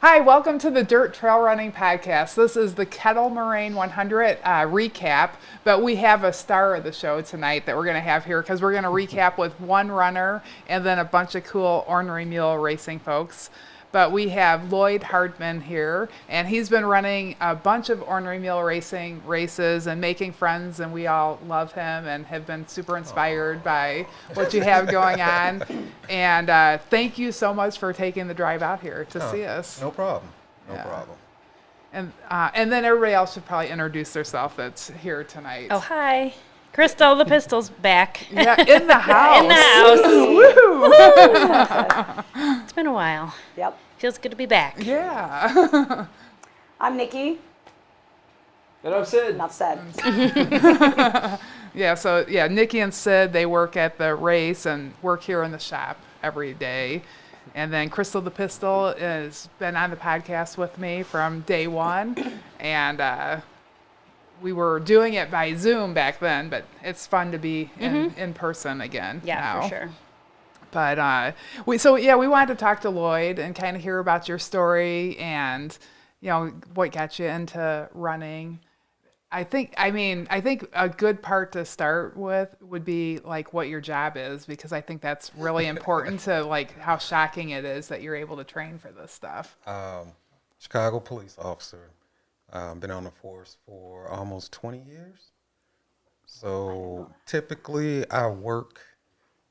Hi, welcome to the Dirt Trail Running Podcast. This is the Kettle Moraine 100 recap, but we have a star of the show tonight that we're going to have here because we're going to recap with one runner and then a bunch of cool Ornery Mule Racing folks. But we have Lloyd Hardman here, and he's been running a bunch of Ornery Mule Racing races and making friends, and we all love him and have been super inspired by what you have going on. And thank you so much for taking the drive out here to see us. No problem. No problem. And then everybody else should probably introduce themselves that's here tonight. Oh, hi. Crystal the Pistol's back. Yeah, in the house. In the house. Woo! It's been a while. Yep. Feels good to be back. Yeah. I'm Nikki. And I'm Sid. Enough said. Yeah, Nikki and Sid, they work at the race and work here in the shop every day. And then Crystal the Pistol has been on the podcast with me from day one. And we were doing it by Zoom back then, but it's fun to be in person again Yeah, now. for sure. But we wanted to talk to Lloyd and kind of hear about your story and what got you into running. I think a good part to start with would be like what your job is, because I think that's really important to like how shocking it is that you're able to train for this stuff. Chicago police officer. Been on the force for almost 20 years. So typically I work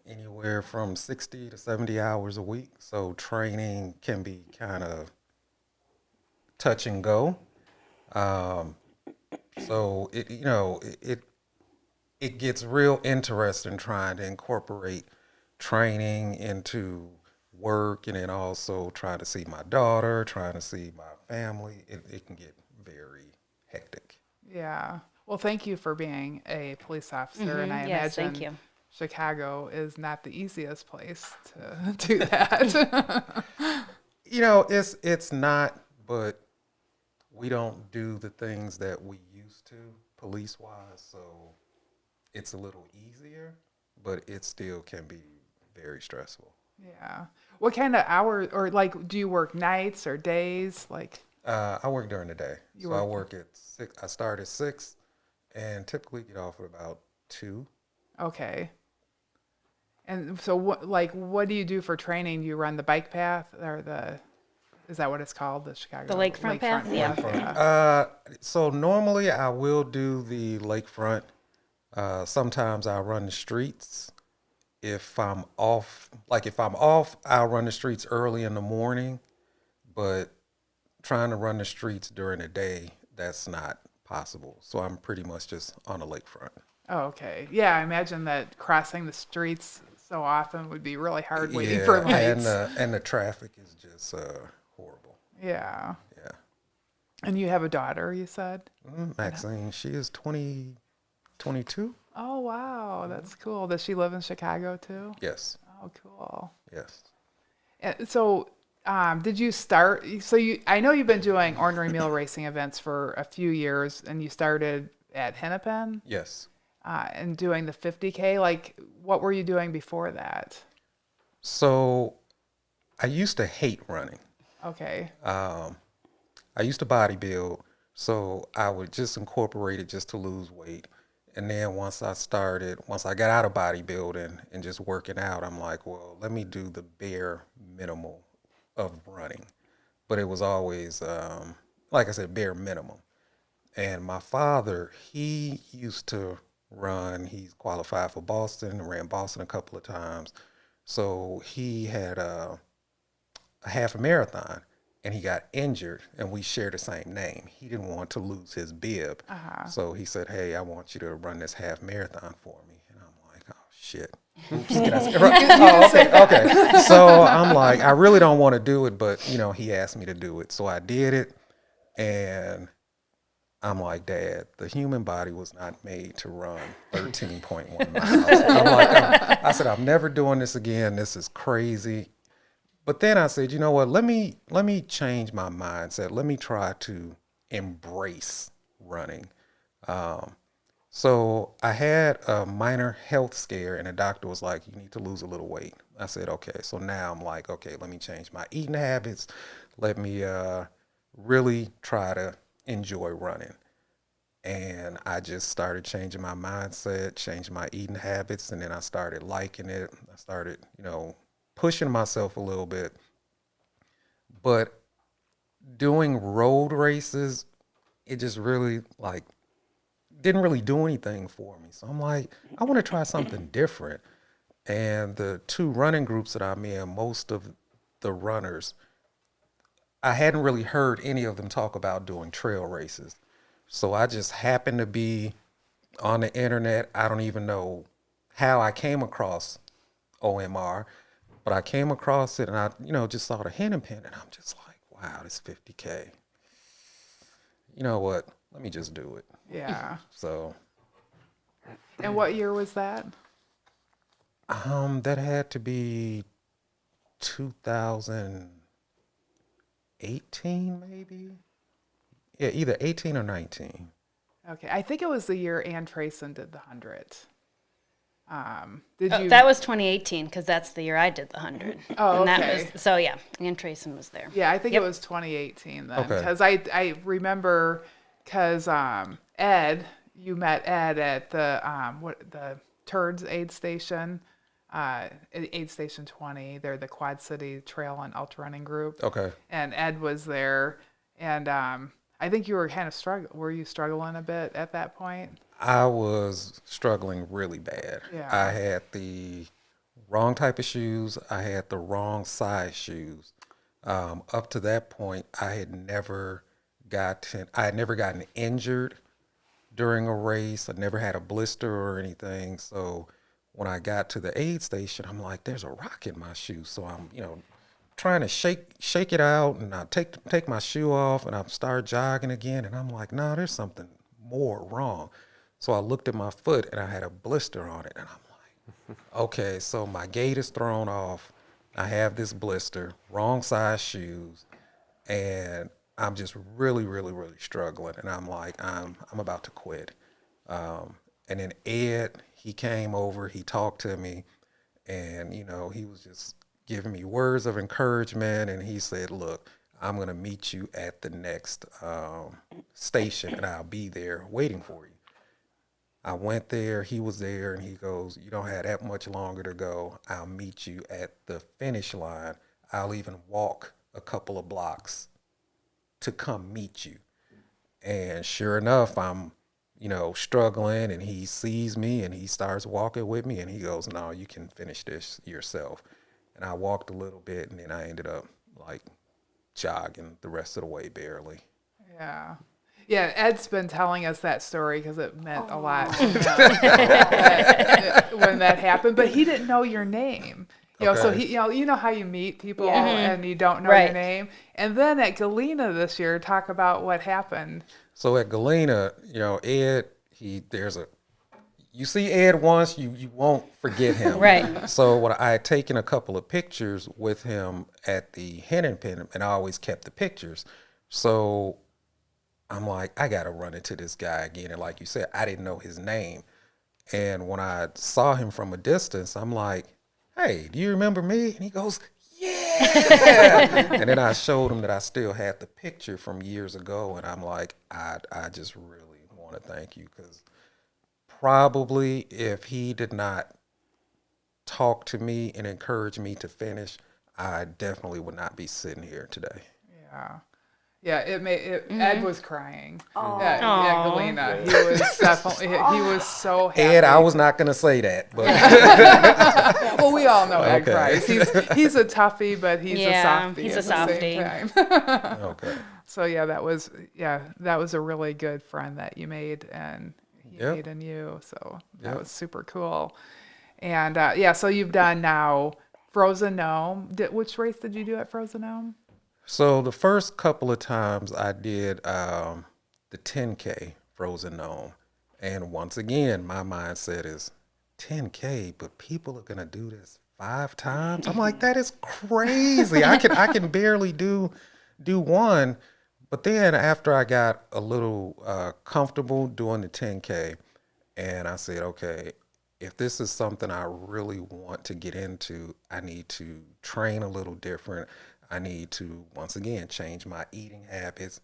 anywhere from 60 to 70 hours a week. So training can be kind of touch and go. So it gets real interesting trying to incorporate training into work, and then also trying to see my daughter, trying to see my family. It can get very hectic. Yeah. Well, thank you for being a police officer, and I Yes, imagine thank you. Chicago is not the easiest place to do that. It's not, but we don't do the things that we used to police-wise, so it's a little easier, but it still can be very stressful. Yeah. What kind of hours, or like, do you work nights or days? Like, I work during the day. I work at 6. I start at 6 and typically get off at about 2. okay. And so what do you do for training? Do you run the bike path or is that what it's called? The Chicago The lakefront path? Yeah. So normally I will do the lakefront. Sometimes I'll run the streets. If I'm off, I'll run the streets early in the morning, but trying to run the streets during the day, that's not possible. So I'm pretty much just on the lakefront. Oh, okay. Yeah, I imagine that crossing the streets so often would be really hard waiting for lights. And the traffic is just horrible. Yeah. Yeah. And you have a daughter, you said? Maxine, she is 22. Oh, wow. That's cool. Does she live in Chicago too? Yes. Oh, cool. Yes. And so, did you start? I know you've been doing Ornery Mule Racing events for a few years, and you started at Hennepin. Yes. And doing the 50K. Like, what were you doing before that? So, I used to hate running. Okay. I used to bodybuild, so I would just incorporate it just to lose weight. And then once I got out of bodybuilding and just working out, I'm like, well, let me do the bare minimal of running. But it was always, like I said, bare minimum. And my father, he used to run. He's qualified for Boston, ran Boston a couple of times. So he had a half a marathon. And he got injured, and we share the same name. He didn't want to lose his bib. So he said, hey, I want you to run this half marathon for me. And I'm like, oh, shit. Oops. Okay. So I'm like, I really don't want to do it, but, he asked me to do it. So I did it, and I'm like, Dad, the human body was not made to run 13.1 miles. I said, I'm never doing this again. This is crazy. But then I said, you know what, let me change my mindset. Let me try to embrace running. So I had a minor health scare, and the doctor was like, you need to lose a little weight. I said, okay. So now I'm like, okay, let me change my eating habits. let me really try to enjoy running. And I just started changing my mindset, changing my eating habits, and then I started liking it. I started, pushing myself a little bit. But doing road races, it just really didn't really do anything for me. So I'm like, I want to try something different. And the two running groups that I'm in, most of the runners, I hadn't really heard any of them talk about doing trail races. So I just happened to be on the internet. I don't even know how I came across OMR, but I came across it and I, just saw the Henning Pen and I'm just like, wow, this 50K. You know what? Let me just do it. Yeah. So, And what year was that? that had to be 2018, maybe. Yeah, either 18 or 19. Okay, I think it was the year Ann Trayson did the 100. Did you? That was 2018 because that's the year I did the 100. Oh, and okay. that was, so yeah, Ann Trayson was there. Yeah, I think Yep. it was 2018 then, Okay. because I remember because Ed, you met Ed at the the Turds Aid Station, Aid Station 20. They're the Quad City Trail and Ultra Running Group. Okay. And Ed was there, and I think you were kind of struggling. Were you struggling a bit at that point? I was struggling really bad. Yeah. I had the wrong type of shoes. I had the wrong size shoes. Up to that point, I had never gotten injured during a race. I never had a blister or anything. So when I got to the aid station, I'm like, there's a rock in my shoe. So I'm, trying to shake it out, and I take my shoe off and I start jogging again, and I'm like, no, there's something more wrong. So I looked at my foot and I had a blister on it, and I'm like, okay, so my gait is thrown off. I have this blister, wrong size shoes, and I'm just really, really, really struggling. And I'm like, I'm about to quit. And then Ed, he came over, he talked to me, and he was just giving me words of encouragement, and he said, look, I'm going to meet you at the next station, and I'll be there waiting for you. I went there, he was there, and he goes, you don't have that much longer to go. I'll meet you at the finish line. I'll even walk a couple of blocks to come meet you. And sure enough, I'm, struggling, and he sees me and he starts walking with me, and he goes, no, you can finish this yourself. And I walked a little bit, and then I ended up jogging the rest of the way barely. Yeah. Yeah, Ed's been telling us that story because it meant a lot to him, when that happened. But he didn't know your name. So Okay. he, you know how you meet people Yeah. and you don't know Right. your name. And then at Galena this year, talk about what happened. So at Galena, Ed, you see Ed once, you won't forget him. Right. So when I had taken a couple of pictures with him at the Henning Pen, and I always kept the pictures. So I'm like, I got to run into this guy again. And like you said, I didn't know his name. And when I saw him from a distance, I'm like, hey, do you remember me? And he goes, yeah. And then I showed him that I still had the picture from years ago. And I'm like, I just really want to thank you, because probably if he did not talk to me and encourage me to finish, I definitely would not be sitting here today. Yeah. Yeah, Ed was crying. Aw. Galena. He was definitely, he was so happy. Ed, I was not going to say that, but Well, we all know Ed Okay. cries. He's a toughie, but he's a softie. he's at a the softie. same time. okay. So that was a really good friend that you made, and he Yep. made in you. So that Yep. was super cool. And so you've done now Frozen Gnome. Which race did you do at Frozen Gnome? So the first couple of times I did the 10K Frozen Gnome. And once again, my mindset is 10K, but people are going to do this 5 times. I'm like, that is crazy. I can barely do one. But then after I got a little comfortable doing the 10K, and I said, okay, if this is something I really want to get into, I need to train a little different. I need to, once again, change my eating habits.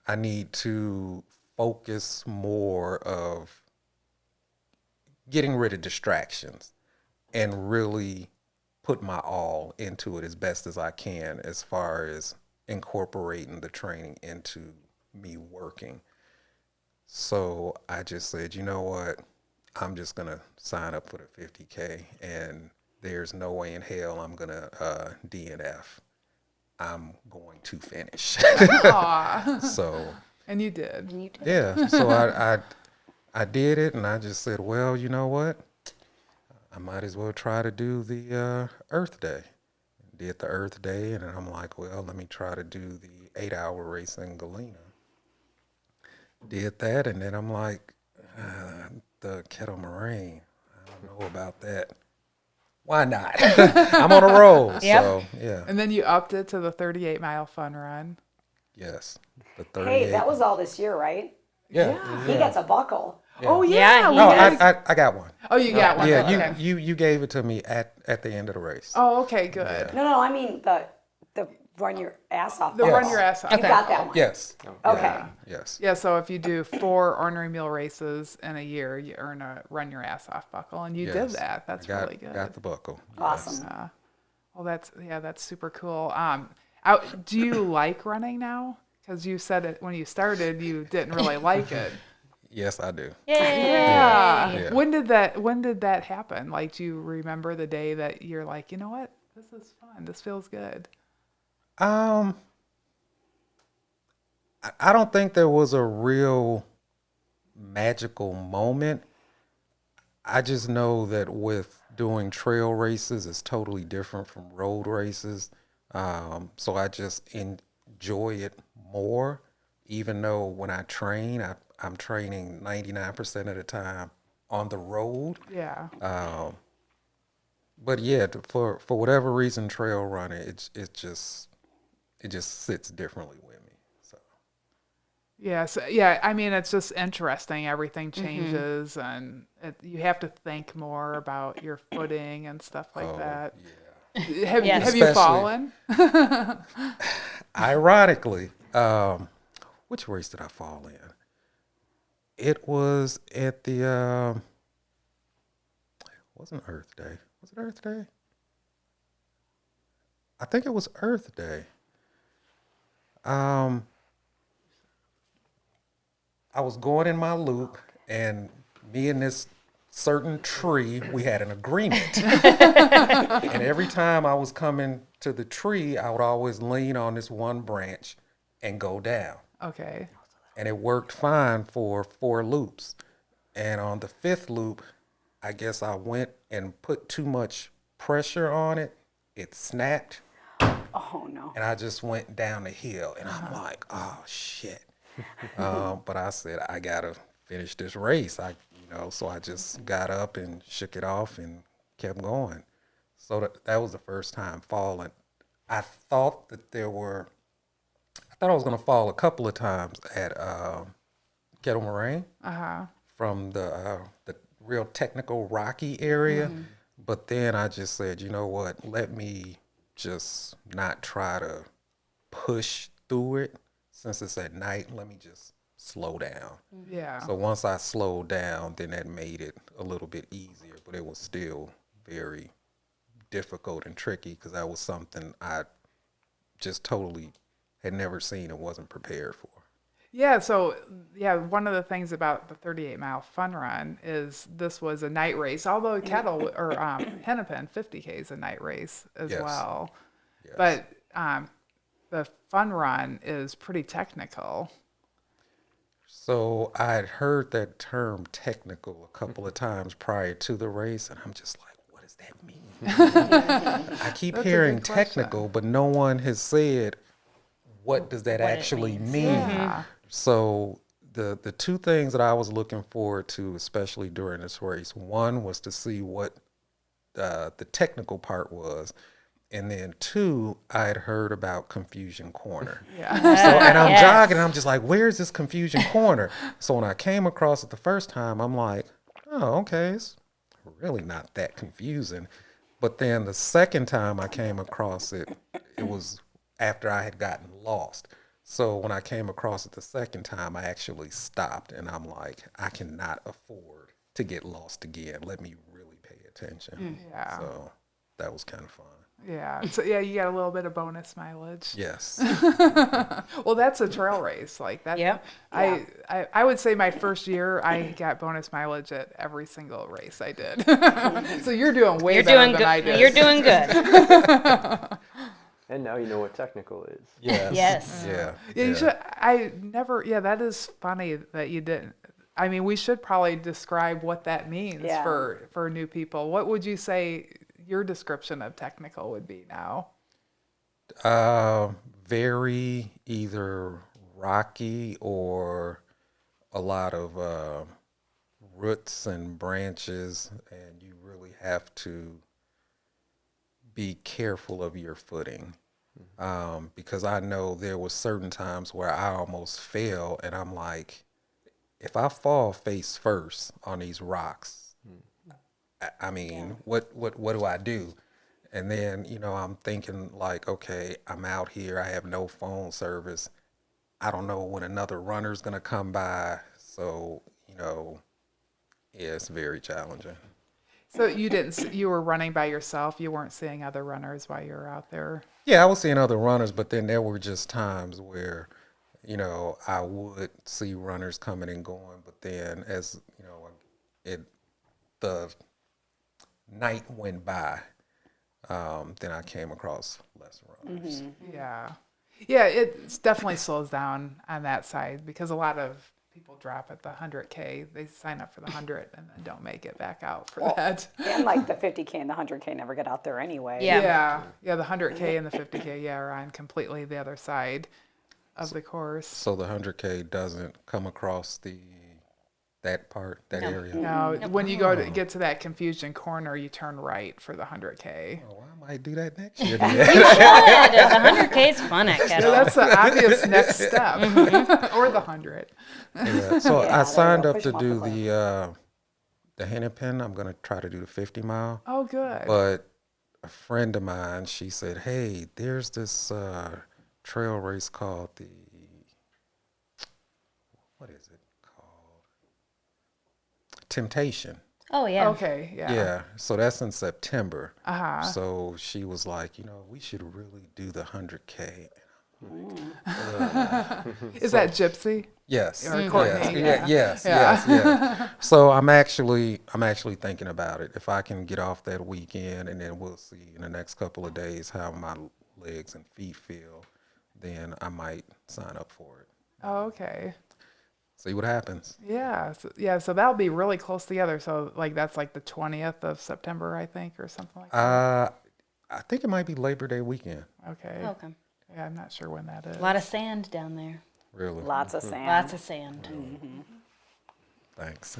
I need to focus more of getting rid of distractions and really put my all into it as best as I can as far as incorporating the training into me working. So I just said, you know what? I'm just going to sign up for the 50K, and there's no way in hell I'm going to DNF. I'm going to finish. Aw. So, And you did. And you did. yeah. So I did it, and I just said, well, you know what? I might as well try to do the Earth Day. Did the Earth Day, and I'm like, well, let me try to do the 8-hour race in Galena. Did that, and then I'm like, the Kettle Moraine. I don't know about that. Why not? I'm on a roll. Yep. So, yeah. And then you upped it to the 38-mile fun run. Yes. The 38. Hey, that was all this year, right? Yeah. He gets a buckle. Oh, Yeah, yeah. he No, does. I got one. Oh, you got one. Yeah, Okay. you gave it to me at the end of the race. Oh, okay, good. No, I mean the run your ass off. The Yes. run your ass off. You got that one. Yes. Okay. Yes. Yeah, so if you do 4 ornery mule races in a year, you earn a run your ass off buckle, and you did Yes. that. That's I got, really good. Got the buckle. Awesome. Well, that's super cool. Do you like running now? Because you said it when you started, you didn't really like it. Yes, I do. Yay. Yeah. Yeah. When did that happen? Like, do you remember the day that you're like, you know what, this is fun. This feels good. I don't think there was a real magical moment. I just know that with doing trail races, it's totally different from road races. So I just enjoy it more, even though when I train, I'm training 99% of the time on the road. Yeah. But yeah, for whatever reason, trail running, it just sits differently with me. So Yeah. I mean, it's just interesting. Everything changes, and you have to think more about your footing and stuff like that. yeah. Have Yes. you Especially- fallen? Ironically, which race did I fall in? It was at the wasn't Earth Day. Was it Earth Day? I think it was Earth Day. I was going in my loop, and me and this certain tree, we had an agreement. And every time I was coming to the tree, I would always lean on this one branch and go down. Okay. And it worked fine for 4 loops. And on the 5th loop, I guess I went and put too much pressure on it. It snapped, Oh no. and I just went down the hill. And I'm like, oh shit. But I said, I gotta finish this race. So I just got up and shook it off and kept going. So that was the first time falling. I thought I was gonna fall a couple of times at Kettle Moraine from the real technical rocky area. But then I just said, you know what? Let me just not try to push through it since it's at night. Let me just slow down. Yeah. So once I slowed down, then that made it a little bit easier, but it was still very difficult and tricky because that was something I just totally had never seen and wasn't prepared for. Yeah, so one of the things about the 38-mile fun run is this was a night race, although Kettle or Hennepin 50K is a night race as Yes. well. Yes. But the fun run is pretty technical. So I'd heard that term technical a couple of times prior to the race, and I'm just like, what does that mean? I keep That's a hearing good question. technical, but no one has said, what does that What it actually means. mean? Yeah. So the 2 things that I was looking forward to, especially during this race, one was to see what the technical part was. And then 2, I had heard about Confusion Corner. Yeah. So, and I'm Yes. jogging, I'm just like, where's this Confusion Corner? So when I came across it the first time, I'm like, oh, okay, it's really not that confusing. But then the second time I came across it, it was after I had gotten lost. So when I came across it the second time, I actually stopped, and I'm like, I cannot afford to get lost again. Let me really pay attention. Yeah. So that was kind of fun. Yeah. So yeah, you got a little bit of bonus mileage. Yes. Well, that's a trail race like that. Yep. I would say my first year I got bonus mileage at every single race I did. So you're doing way You're better doing than good. I did. You're doing good. And now you know what technical is. Yes. Yes. Yeah. Yeah, you should. I never. Yeah, that is funny that you didn't. I mean, we should probably describe what that means Yeah. for new people. What would you say your description of technical would be now? Very either rocky or a lot of roots and branches, and you really have to be careful of your footing. Because I know there was certain times where I almost fell, and I'm like, if I fall face first on these rocks, I mean, what do I do? And then, I'm thinking like, okay, I'm out here. I have no phone service. I don't know when another runner's going to come by. So, yeah, it's very challenging. So you didn't. You were running by yourself. You weren't seeing other runners while you were out there. Yeah, I was seeing other runners, but then there were just times where, I would see runners coming and going. But then as, the night went by, then I came across less runners. Yeah. Yeah, it definitely slows down on that side because a lot of people drop at the 100K. They sign up for the 100 and then don't make it back out for that. And like the 50K and the 100K never get out there anyway. Yeah. Yeah, the 100K and the 50K, are on completely the other side of the course. So the 100K doesn't come across that area. Now, when you go to get to that confusion corner, you turn right for the 100K. Oh, I might do that next year. You should. The 100K is fun at So Kettle. that's the obvious next step, or the 100. Yeah. So Yeah, I there signed you go. up Push to 'em off do the cliff. the Hennepin. I'm gonna try to do the 50 mile. Oh, good. But a friend of mine, she said, "Hey, there's this trail race called what is it called? Temptation." Oh yeah. Okay, yeah. Yeah. So that's in September. Uh-huh. So she was like, we should really do the 100K. Is that Gypsy? Yes. Or Courtney, Yes. yeah. Yes. So I'm actually thinking about it. If I can get off that weekend, and then we'll see in the next couple of days how my legs and feet feel, then I might sign up for it. Oh, okay. See what happens. So that'll be really close together. So like that's like the 20th of September, I think, or something like that. I think it might be Labor Day weekend. Okay. Okay. Yeah, I'm not sure when that is. A lot of sand down there. Really. Lots of sand. Lots of sand. Thanks.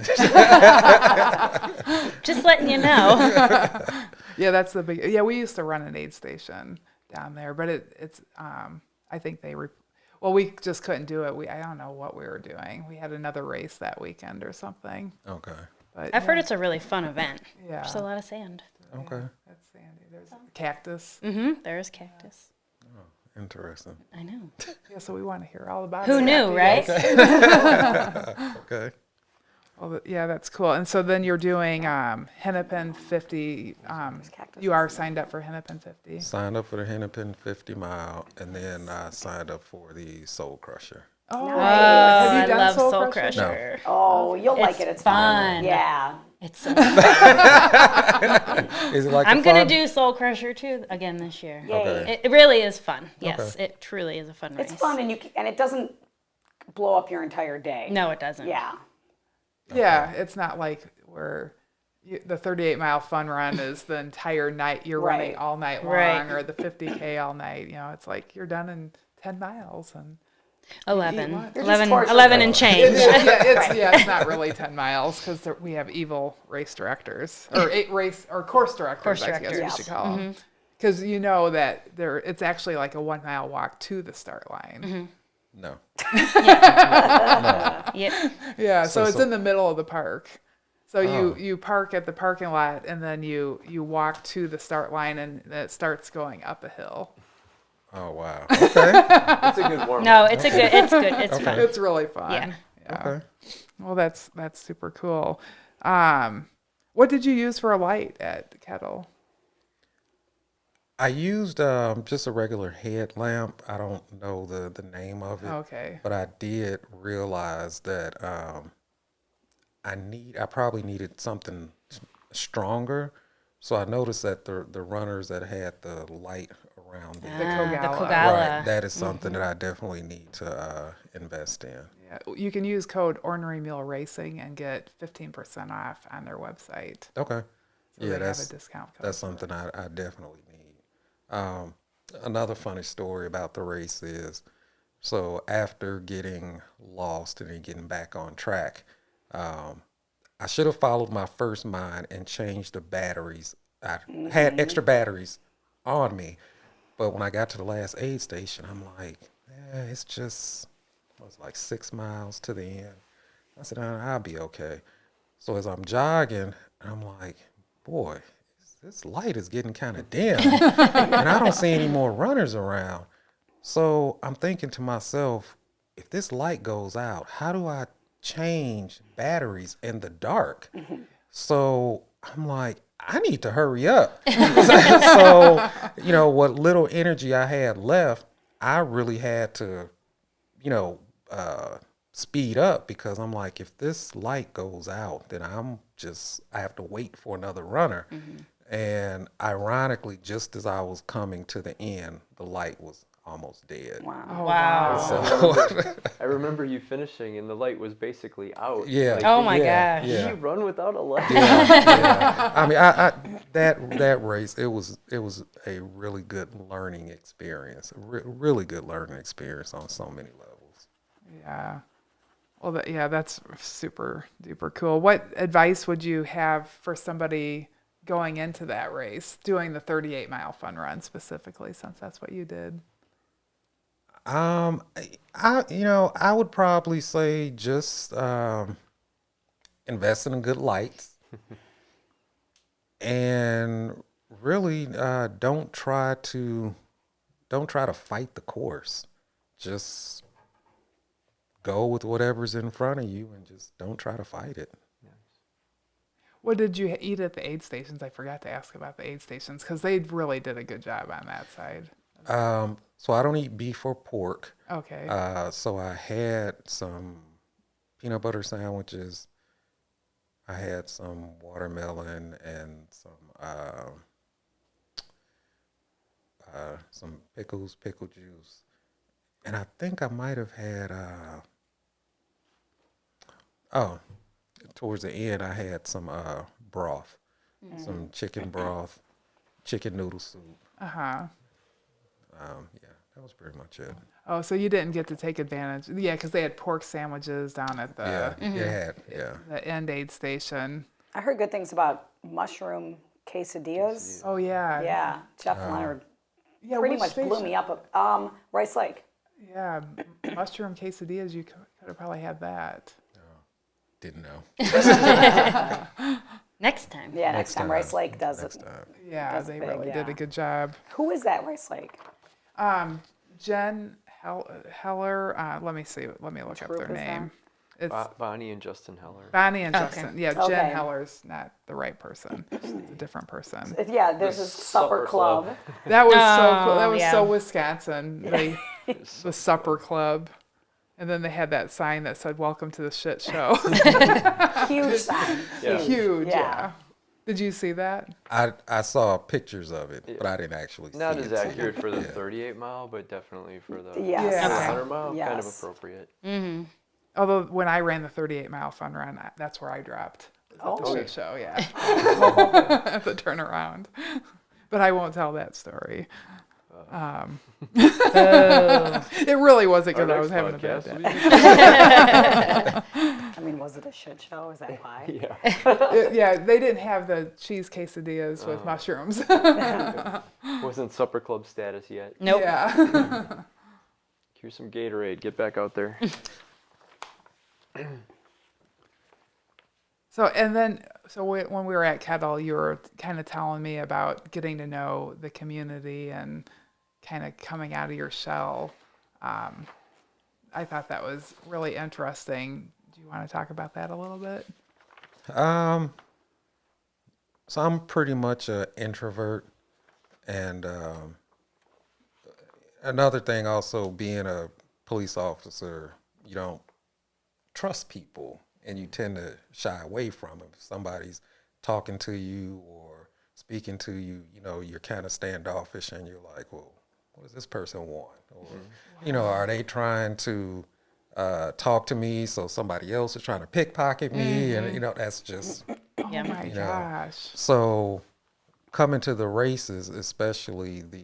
Just letting you know. Yeah, that's the big. Yeah, we used to run an aid station down there, but it's. I think we just couldn't do it. I don't know what we were doing. We had another race that weekend or something. Okay. But I've heard it's a really fun event. Yeah. There's a lot of sand. Okay. That's sandy. There's cactus. There is cactus. Interesting. I know. Yeah, so we want to hear all about it. Who knew, right? Okay. Well, yeah, that's cool. And so then you're doing Hennepin 50. You are signed up for Hennepin 50. Signed up for the Hennepin 50 mile, and then I signed up for the Soul Crusher. Oh, Nice. have you I done love Soul Soul Crusher? Crusher. Oh, you'll like It's it. It's fun. Yeah. It's so fun. Is it like I'm the gonna fun? do Soul Crusher too again this year. Yay. Okay. It really is fun. Yes, Okay. it truly is a fun race. It's fun, and it doesn't blow up your entire day. No, it doesn't. Yeah. Yeah, it's not like where the 38-mile fun run is the entire night. You're running Right. all night long, Right. or the 50K all night. It's like you're done in 10 miles. And 11. lunch. You're just 11, tortured. 11 and change. it's not really 10 miles because we have evil race directors or course directors. Course I guess we directors. should call them. Because that it's actually like a 1 mile walk to the start line. No. Yep. Yeah, so it's So- in the middle of the park. So you park at the parking lot and then you walk to the start line and it starts going up a hill. Oh wow. Okay. It's a good warm No, it's good. It's fun. It's really fun. Yeah. Yeah. Okay. Well, that's super cool. What did you use for a light at the Kettle? I used just a regular headlamp. I don't know the name of it, Okay. but I did realize that I probably needed something stronger. So I noticed that the runners that had the light around them, The The Kogala. Kogala. right, that is something that I definitely need to invest in. Yeah. You can use code Ornery Mule Racing and get 15% off on their website. Okay. So Yeah, they have a discount code. that's something I definitely need. Another funny story about the race is, so after getting lost and then getting back on track, I should have followed my first mind and changed the batteries. I had extra batteries on me, but when I got to the last aid station, I'm like, it's just, it was like 6 miles to the end. I said, I'll be okay. So as I'm jogging, I'm like, boy, this light is getting kind of dim, and I don't see any more runners around. So I'm thinking to myself, if this light goes out, how do I change batteries in the dark? So I'm like, I need to hurry up. So, what little energy I had left, I really had to, you know, speed up because I'm like, if this light goes out, then I have to wait for another runner. And ironically, just as I was coming to the end, the light was almost dead. Wow. Oh, Wow. So, I remember you finishing and the light was basically out. yeah. Like, Oh my yeah, gosh. Did yeah. you run without a light? Yeah. I mean, that race, it was a really good learning experience, really good learning experience on so many levels. Yeah. Well, that's super duper cool. What advice would you have for somebody going into that race, doing the 38-mile fun run specifically, since that's what you did? I would probably say just invest in good lights and really don't try to fight the course. Just go with whatever's in front of you and just don't try to fight it. What did you eat at the aid stations? I forgot to ask about the aid stations because they really did a good job on that side. So I don't eat beef or pork. Okay. So I had some peanut butter sandwiches. I had some watermelon and some pickle juice, and I think I might have had. Towards the end, I had some broth, some chicken broth, chicken noodle soup. Uh-huh. Yeah, that was pretty much it. Oh, so you didn't get to take advantage. Yeah, because they had pork sandwiches down at the end aid station. I heard good things about mushroom quesadillas. Oh, yeah. Yeah, Jeff Leonard Yeah, pretty which much blew station? me up. Rice Lake. Yeah, mushroom quesadillas, you could have probably had that. Didn't know. Next time. Yeah, next time Rice Lake does Next it. time. Yeah, That's they big, really did yeah. a good job. Who is that Rice Lake? Jen Heller, let me see. Let me look up group their is that? name. It's Bonnie and Justin Heller. Bonnie and Okay. Justin. Yeah, Okay. Jen Heller's not the right person. It's a different person. Yeah, there's a supper club. That was so cool. That was yeah. so Wisconsin. The supper club. And then they had that sign that said, "Welcome to the shit show." Huge sign. Yeah. Huge. Yeah. Yeah. Did you see that? I saw pictures of it, but I didn't actually Not see as it. accurate for the 38 mile, but definitely for the Yes. Yeah. 100 mile, kind of Yes. appropriate. Although when I ran the 38-mile fun run, that's where I dropped. At the Oh. shit show, yeah. At the turnaround. But I won't tell that story. It really wasn't because I was having a bad day. I mean, was it a shit show? Is that why? Yeah. Yeah, they didn't have the cheese quesadillas with mushrooms. Wasn't supper club status yet. Nope. Yeah. Here's some Gatorade. Get back out there. So when we were at Kettle, you were kind of telling me about getting to know the community and kind of coming out of your shell. I thought that was really interesting. Do you want to talk about that a little bit? So I'm pretty much an introvert, and another thing also being a police officer, you don't trust people, and you tend to shy away from them. If somebody's talking to you or speaking to you, you're kind of standoffish, and you're like, well, what does this person want? Or, are they trying to talk to me so somebody else is trying to pickpocket me? And, that's just, Yeah. Oh my gosh. so coming to the races, especially the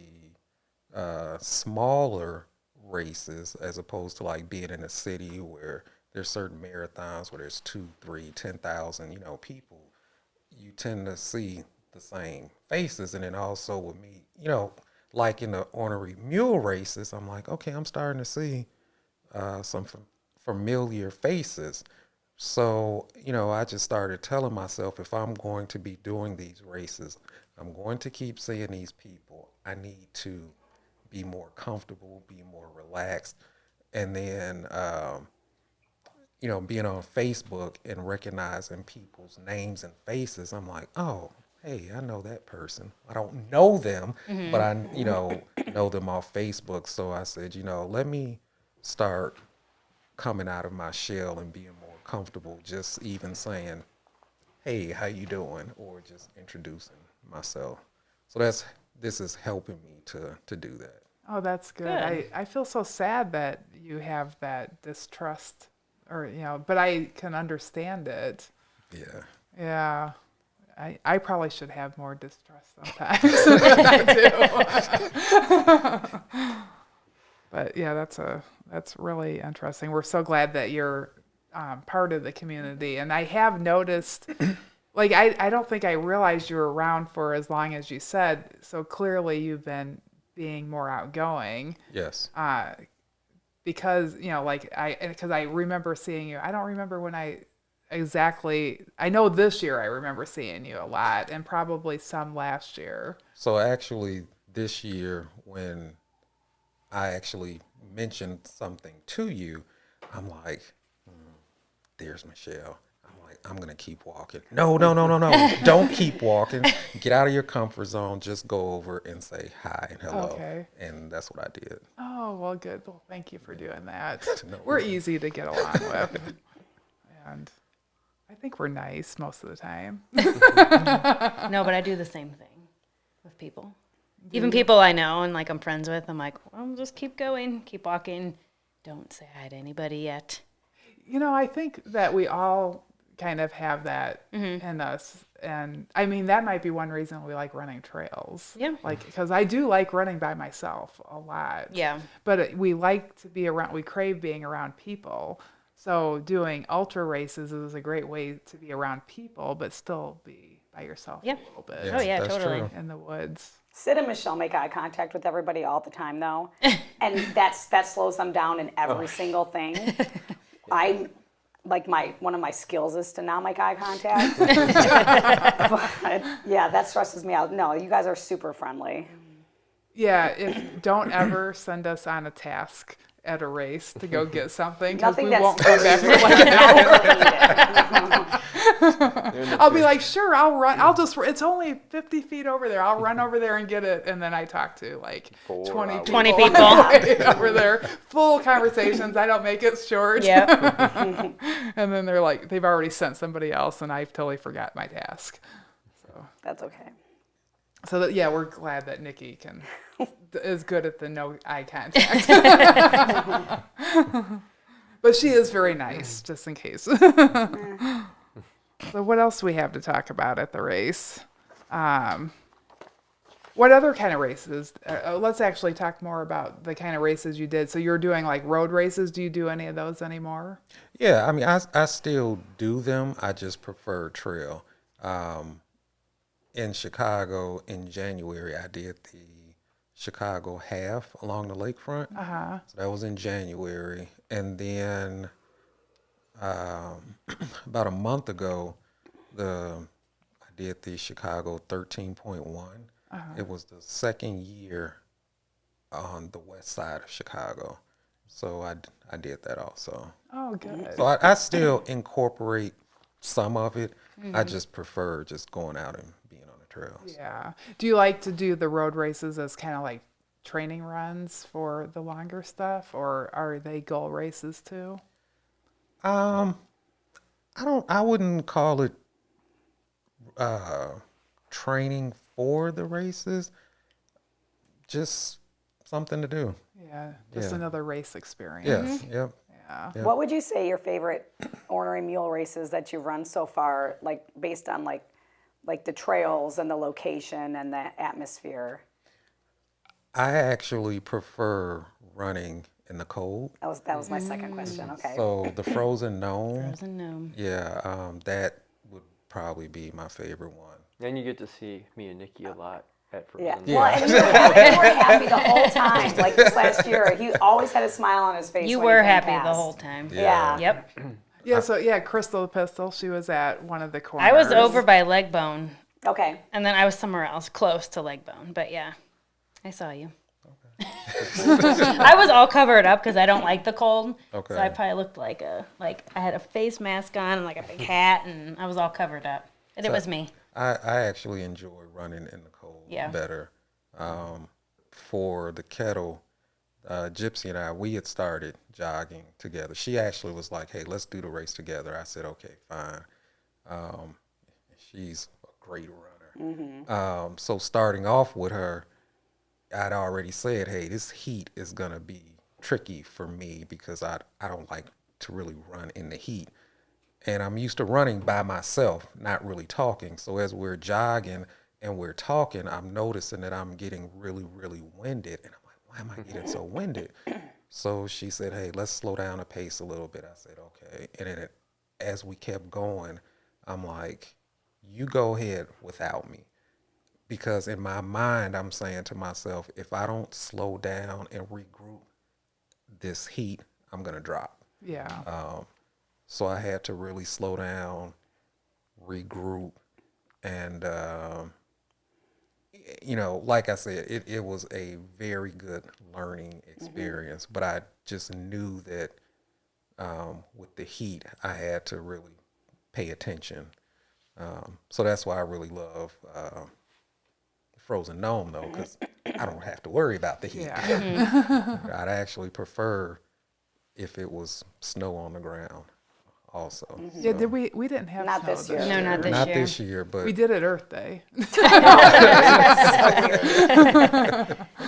smaller races, as opposed to like being in a city where there's certain marathons where there's 2, 3, 10,000, people, you tend to see the same faces. And then also with me, like in the Ornery Mule races, I'm like, okay, I'm starting to see some familiar faces. So, I just started telling myself, if I'm going to be doing these races, I'm going to keep seeing these people. I need to be more comfortable, be more relaxed. And then, being on Facebook and recognizing people's names and faces, I'm like, oh, hey, I know that person. I don't know them, but I, know them off Facebook. So I said, let me start coming out of my shell and being more comfortable, just even saying, hey, how you doing? Or just introducing myself. So this is helping me to do that. Oh, that's good. Good. I feel so sad that you have that distrust, or but I can understand it. Yeah. Yeah. I probably should have more distrust sometimes. I do. But yeah, that's really interesting. We're so glad that you're part of the community, and I have noticed. Like, I don't think I realized you were around for as long as you said. So clearly you've been being more outgoing. Yes. Because because I remember seeing you. I don't remember when I know this year I remember seeing you a lot, and probably some last year. So actually, this year when I actually mentioned something to you, I'm like, there's Michelle. I'm like, I'm gonna keep walking. No. Don't keep walking. Get out of your comfort zone. Just go over and say hi and hello. Okay. And that's what I did. Oh, well, good. Well, thank you for doing that. No We're worries. easy to get along with, and I think we're nice most of the time. No, but I do the same thing with people. Even people I know and like I'm friends with, I'm like, well, just keep going, keep walking. Don't say hi to anybody yet. I think that we all kind of have that in us. And I mean, that might be one reason we like running trails. Yeah. Like, because I do like running by myself a lot. Yeah. But we like to be around, we crave being around people. So doing ultra races is a great way to be around people, but still be by yourself Yeah. a little bit Oh, yeah, that's totally. true. in the woods. Sid and Michelle make eye contact with everybody all the time, though, and that slows them down in every single thing. I like one of my skills is to not make eye contact. But yeah, that stresses me out. No, you guys are super friendly. Yeah, don't ever send us on a task at a race to go get something, because Nothing we that's won't come back for like an hour. I'll be like, sure, I'll run. It's only 50 feet over there. I'll run over there and get it. And then I talk to like 20 people. 20 people. Over there. Full conversations. I don't make it short. Yep. And then they're like, they've already sent somebody else and I've totally forgot my task. That's okay. So yeah, we're glad that Nikki is good at the no eye contact. But she is very nice, just in case. So what else do we have to talk about at the race? What other kind of races? Let's actually talk more about the kind of races you did. So you're doing like road races. Do you do any of those anymore? Yeah, I mean, I still do them. I just prefer trail. In Chicago in January, I did the Chicago half along the lakefront. So that was in January. And then about a month ago, I did the Chicago 13.1. It was the second year on the west side of Chicago. So I did that also. Oh, good. So I still incorporate some of it. I just prefer just going out and being on the trails. Yeah. Do you like to do the road races as kind of like training runs for the longer stuff, or are they goal races too? I wouldn't call it training for the races. Just something to do. Yeah. Just Yeah. another race experience. Yes. Yep. Yeah. Yep. What would you say your favorite ornery mule races that you've run so far, like based on like the trails and the location and the atmosphere? I actually prefer running in the cold. That was my second question. Okay. So the frozen gnome, Frozen gnome. yeah, that would probably be my favorite one. And you get to see me and Nikki a lot at Yeah. Frozen. Well, and you were happy the whole time. Like this last year, he always had a smile on his face. You when he were came happy past. the whole time. Yeah. Yep. Yeah. So yeah, Crystal the Pistol. She was at one of the corners. I was over by leg bone, Okay. and then I was somewhere else close to leg bone. But yeah, I saw you. I was all covered up because I don't like the cold. Okay. So I probably looked like I had a face mask on and like a big hat, and I was all covered up. And it was me. I actually enjoy running in the cold Yeah. better. For the Kettle, Gypsy and I, we had started jogging together. She actually was like, hey, let's do the race together. I said, okay, fine. She's a great runner. So starting off with her, I'd already said, hey, this heat is going to be tricky for me because I don't like to really run in the heat. And I'm used to running by myself, not really talking. So as we're jogging and we're talking, I'm noticing that I'm getting really, really winded. And I'm like, why am I getting so winded? So she said, hey, let's slow down the pace a little bit. I said, okay. And then as we kept going, I'm like, you go ahead without me. Because in my mind, I'm saying to myself, if I don't slow down and regroup this heat, I'm going to drop. Yeah. So I had to really slow down, regroup, and, like I said, it was a very good learning experience. But I just knew that with the heat, I had to really pay attention. So that's why I really love Frozen Gnome, though, because I don't have to worry about the heat. Yeah. I'd actually prefer if it was snow on the ground also. Yeah. So, Did we didn't have Not snow this year. No, not this not year. this year, but We did it Earth Day.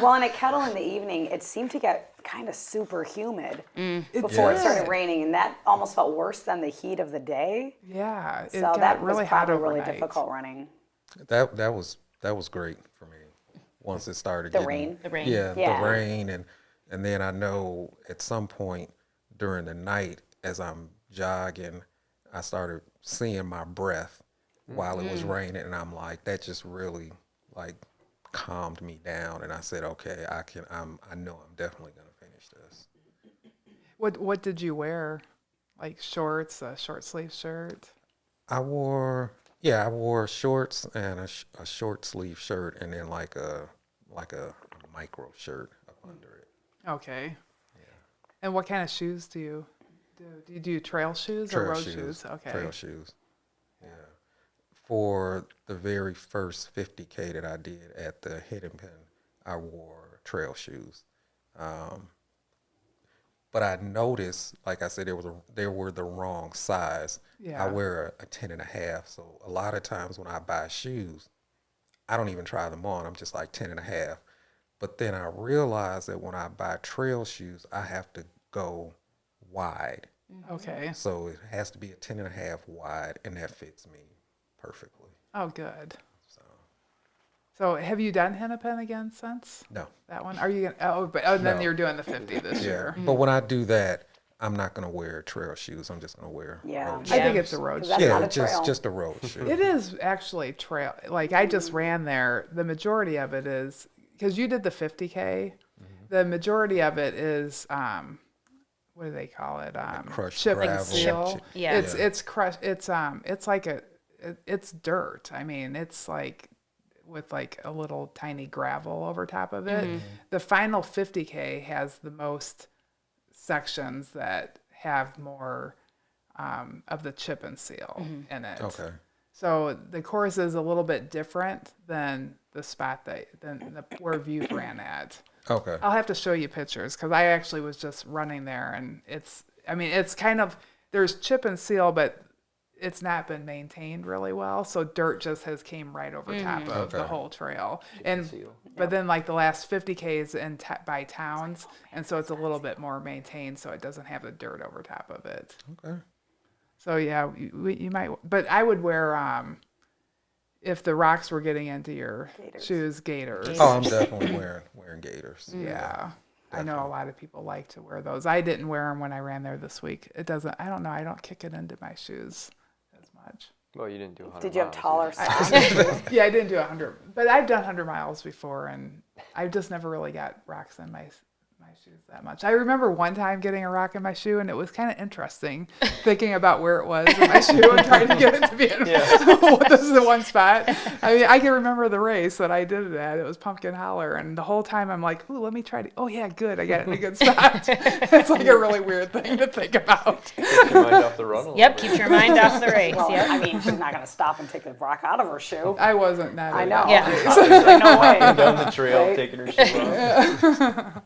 Well, and at Kettle in the evening, it seemed to get kind of super humid It before it did. started raining, and that almost felt worse than the heat of the day. Yeah. It So got that really was hot probably really overnight. difficult running. that was great for me once it started The getting rain? The rain. Yeah, Yeah. the rain, and then I know at some point during the night as I'm jogging, I started seeing my breath while it was raining, and I'm like, that just really like calmed me down, and I said, okay, I know I'm definitely gonna finish this. What did you wear? Like shorts, a short sleeve shirt? I wore shorts and a short sleeve shirt, and then like a micro shirt up under it. Okay. And what kind of shoes do you do? Do you do trail shoes or road shoes? Okay. Trail shoes. Yeah. For the very first 50K that I did at the Hidden Pin, I wore trail shoes. But I noticed, like I said, they were the wrong size. Yeah. I wear a 10 and a half. So a lot of times when I buy shoes, I don't even try them on. I'm just like 10 and a half. But then I realized that when I buy trail shoes, I have to go wide. Okay. So it has to be a 10 and a half wide, and that fits me perfectly. Oh, good. So have you done Hennepin again since No. that one? Are you gonna? Then No. you're doing the 50 this year. But when I do that, I'm not going to wear trail shoes. I'm just going to wear Yeah. road I shoes. think it's a road 'Cause shoe. that's not Yeah, a trail. just a road shoe. It is actually trail. Like I just ran there. The majority of it is because you did the 50K. The majority of it is what do they call it? crushed chip and gravel. seal. Yeah. It's crushed. It's like it's dirt. I mean, it's like with like a little tiny gravel over top of it. The final 50K has the most sections that have more of the chip and seal in it. Okay. So the course is a little bit different than the spot where View ran at. Okay. I'll have to show you pictures because I actually was just running there, and it's kind of, there's chip and seal, but it's not been maintained really well. So dirt just has came right over top of the Okay. whole trail. and seal. But then like the last 50Ks by towns, and so it's a little bit more maintained, so it doesn't have the dirt over top of it. Okay. So yeah, you might, but I would wear if the rocks were getting into your shoes, gaiters. Oh, I'm definitely wearing gaiters. Yeah. I know a lot of people like to wear those. I didn't wear them when I ran there this week. It doesn't, I don't know, I don't kick it into my shoes as much. Well, you didn't do 100 Did you have miles, taller either. socks? Yeah, I didn't do 100, but I've done 100 miles before, and I've just never really got rocks in my shoes that much. I remember one time getting a rock in my shoe, and it was kind of interesting thinking about where it was in my shoe and trying to get it to be in this is the one spot. I mean, I can remember the race that I did it at. It was Pumpkin Holler, and the whole time I'm like, ooh, let me try to, oh yeah, good, I got it in a good spot. It's like a really weird thing to think about. Take your mind off the run a little Yep, bit. keep your mind off the race. Well, Yep. I mean, she's not going to stop and take the rock out of her shoe. I wasn't not I at know. all. Yeah. No way. Down the trail, Right? taking her shoe off.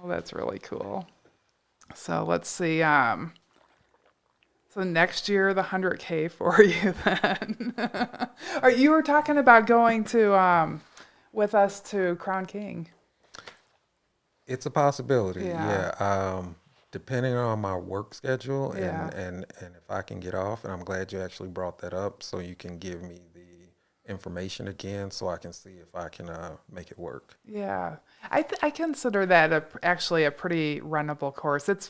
Well, that's really cool. So let's see. So next year, the 100K for you then. Or you were talking about going to with us to Crown King. It's a possibility. Yeah. Yeah. Depending on my work schedule and, Yeah. and if I can get off, and I'm glad you actually brought that up so you can give me the information again so I can see if I can make it work. Yeah, I consider that actually a pretty runnable course. It's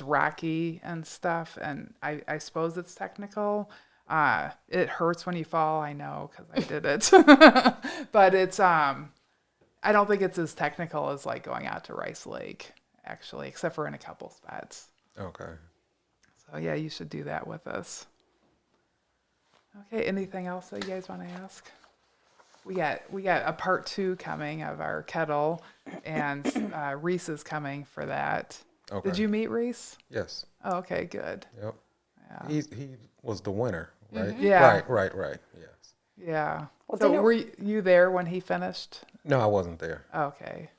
rocky and stuff, and I suppose it's technical. It hurts when you fall. I know because I did it, but it's I don't think it's as technical as like going out to Rice Lake actually, except for in a couple spots. Okay. So yeah, you should do that with us. Okay, anything else that you guys want to ask? We got a part 2 coming of our kettle, and Reese is coming for that. Okay. Did you meet Reese? Yes. Oh, okay, good. Yep. Yeah. He was the winner, right? Yeah. Right. Yes. Yeah. Well, So didn't- were you there when he finished? No, I wasn't there. Okay.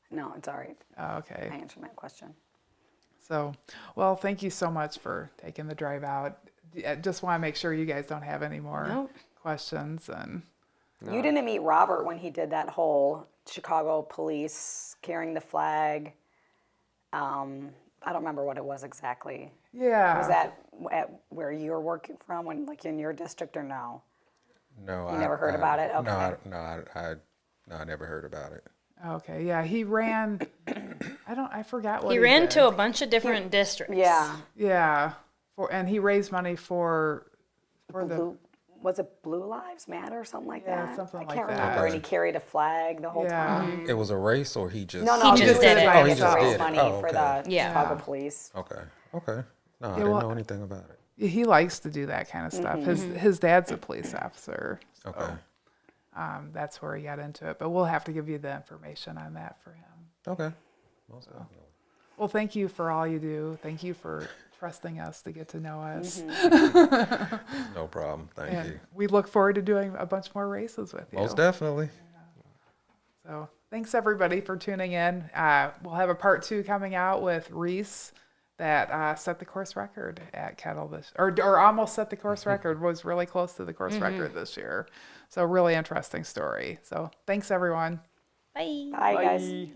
No, it's all right. I Okay. answered that question. So, well, thank you so much for taking the drive out. I just want to make sure you guys don't have any more Nope. questions. And You didn't meet Robert when he did that whole Chicago police carrying the flag. I don't remember what it was exactly. yeah. Was that at where you were working from, when like in your district, or no? No, You never heard about it? Okay. No, I never heard about it. Okay, yeah, he ran. I forgot what He he ran did. to a bunch of different districts. Yeah. Yeah, and he raised money for the. Blue, was it Blue Lives Matter or something like Yeah, that? something I like can't that. remember. And he carried a flag the whole Yeah. time. It was a race, or he just. No, He just did it. by Oh, he himself. just raised did it. money Oh, for okay. the Yeah. Chicago police. Okay. No, I Yeah, didn't well- know anything about it. He likes to do that kind of stuff. His dad's a police officer. So, Okay. that's where he got into it. But we'll have to give you the information on that for him. Okay. Most definitely. Well, thank you for all you do. Thank you for trusting us to get to know us. No problem. Thank And you. we look forward to doing a bunch more races with you. Most definitely. So thanks everybody for tuning in. We'll have a part 2 coming out with Reese that set the course record at Kettle or almost set the course record, was really close to the course record this year. So really interesting story. So thanks everyone. Bye. Bye, guys. Bye.